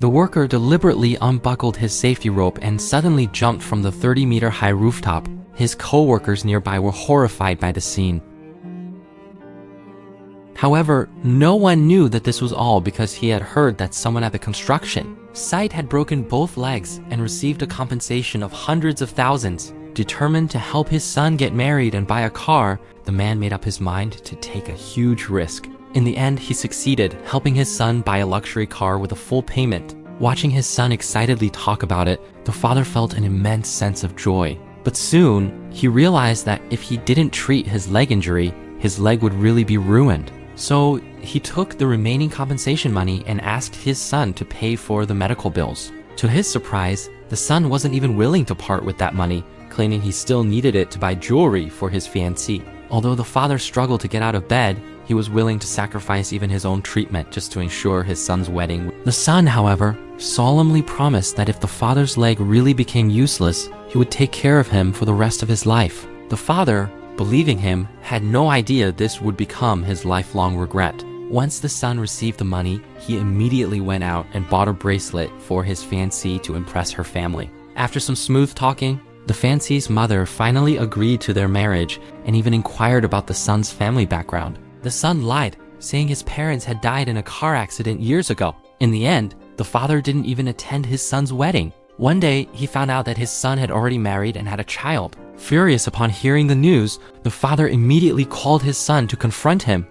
The worker deliberately unbuckled his safety rope and suddenly jumped from the 30-meter-high rooftop. His co-workers nearby were horrified by the scene. However, no one knew that this was all because he had heard that someone at the construction site had broken both legs and received a compensation of hundreds of thousands. Determined to help his son get married and buy a car, the man made up his mind to take a huge risk. In the end, he succeeded, helping his son buy a luxury car with a full payment. Watching his son excitedly talk about it, the father felt an immense sense of joy. But soon, he realized that if he didn't treat his leg injury, his leg would really be ruined. So he took the remaining compensation money and asked his son to pay for the medical bills. To his surprise, the son wasn't even willing to part with that money, claiming he still needed it to buy jewelry for his fiancée. Although the father struggled to get out of bed, he was willing to sacrifice even his own treatment just to ensure his son's wedding. The son, however, solemnly promised that if the father's leg really became useless, he would take care of him for the rest of his life. The father, believing him, had no idea this would become his lifelong regret. Once the son received the money, he immediately went out and bought a bracelet for his fiancée to impress her family. After some smooth talking, the fiancée's mother finally agreed to their marriage and even inquired about the son's family background. The son lied, saying his parents had died in a car accident years ago. In the end, the father didn't even attend his son's wedding. One day, he found out that his son had already married and had a child. Furious upon hearing the news, the father immediately called his son to confront him.